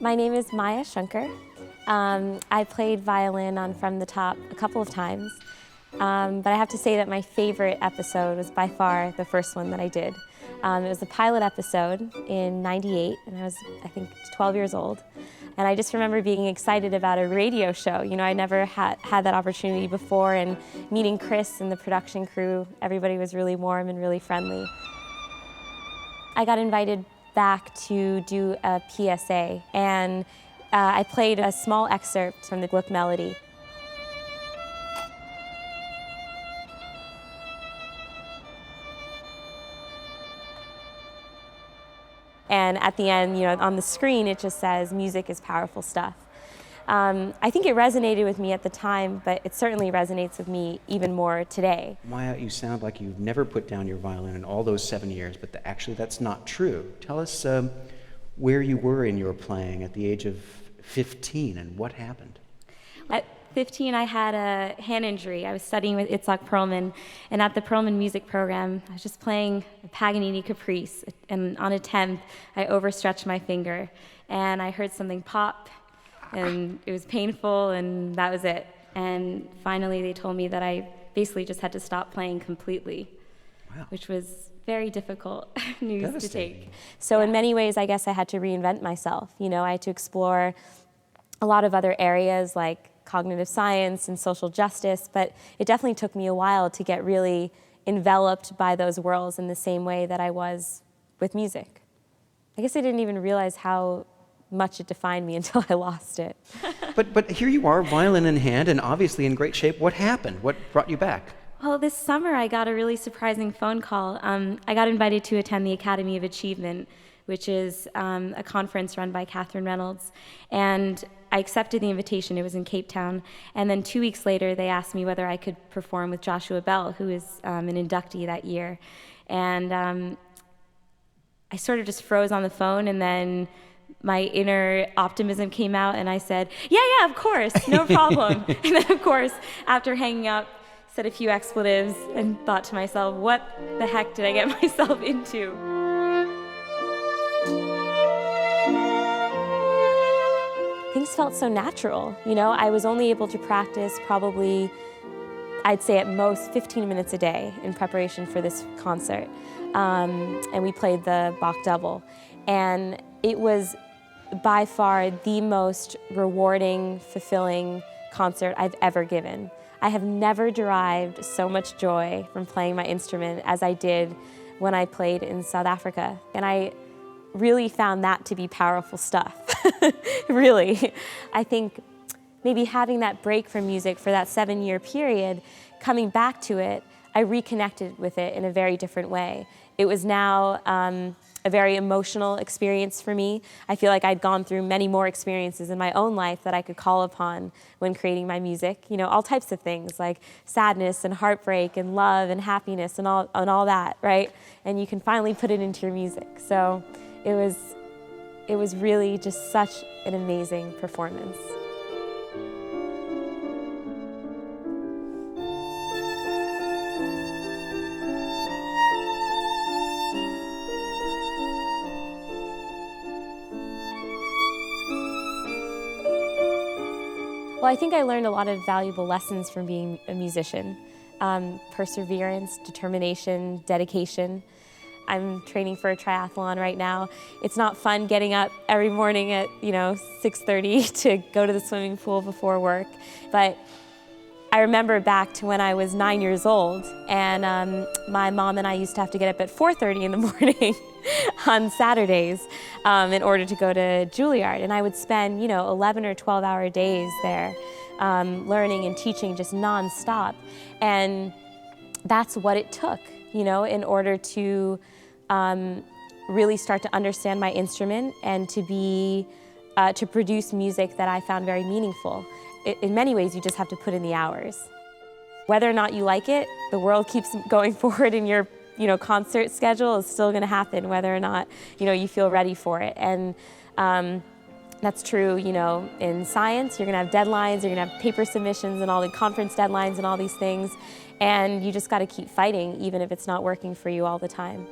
My name is Maya Shankar. I played violin on From the Top a couple of times, but I have to say that my favorite episode was by far the first one that I did. It was a pilot episode in '98, and I was, I think, 12 years old. And I just remember being excited about a radio show. You know, I never had that opportunity before, and meeting Chris and the production crew, everybody was really warm and really friendly. I got invited back to do a PSA, and I played a small excerpt from the book Melody. And at the end, you know, on the screen, it just says, "Music is powerful stuff." I think it resonated with me at the time, but it certainly resonates with me even more today. Maya, you sound like you've never put down your violin in all those 7 years, but actually that's not true. Tell us where you were in your playing at the age of 15 and what happened. At 15, I had a hand injury. I was studying with Itzhak Perlman, and at the Perlman music program, I was just playing a Paganini Caprice, and on a 10th, I overstretched my finger, and I heard something pop, and it was painful, and that was it. And finally, they told me that I basically just had to stop playing completely, Wow. which was very difficult news to take. So In many ways, I guess I had to reinvent myself. You know, I had to explore a lot of other areas like cognitive science and social justice, but it definitely took me a while to get really enveloped by those worlds in the same way that I was with music. I guess I didn't even realize how much it defined me until I lost it. But here you are, violin in hand, and obviously in great shape. What happened? What brought you back? Well, this summer I got a really surprising phone call. I got invited to attend the Academy of Achievement, which is a conference run by Catherine Reynolds. And I accepted the invitation. It was in Cape Town. And then 2 weeks later, they asked me whether I could perform with Joshua Bell, who is an inductee that year. And I sort of just froze on the phone, and then my inner optimism came out, and I said, yeah, of course, no problem. And then, of course, after hanging up, said a few expletives and thought to myself, what the heck did I get myself into? Things felt so natural. You know, I was only able to practice probably, I'd say at most 15 minutes a day in preparation for this concert. And we played the Bach double. And it was by far the most rewarding, fulfilling concert I've ever given. I have never derived so much joy from playing my instrument as I did when I played in South Africa. And I really found that to be powerful stuff, really. I think maybe having that break from music for that 7-year period, coming back to it, I reconnected with it in a very different way. It was now a very emotional experience for me. I feel like I'd gone through many more experiences in my own life that I could call upon when creating my music. You know, all types of things like sadness and heartbreak and love and happiness and all that, right? And you can finally put it into your music. So it was really just such an amazing performance. Well, I think I learned a lot of valuable lessons from being a musician. Perseverance, determination, dedication. I'm training for a triathlon right now. It's not fun getting up every morning at 6:30 to go to the swimming pool before work, but I remember back to when I was 9 years old, and my mom and I used to have to get up at 4:30 in the morning on Saturdays in order to go to Juilliard. And I would spend 11 or 12-hour days there learning and teaching just nonstop. And that's what it took, in order to really start to understand my instrument and to produce music that I found very meaningful. In many ways, you just have to put in the hours. Whether or not you like it, the world keeps going forward, and your concert schedule is still going to happen whether or not you feel ready for it. And that's true in science. You're going to have deadlines, you're going to have paper submissions and all the conference deadlines and all these things, and you just got to keep fighting even if it's not working for you all the time.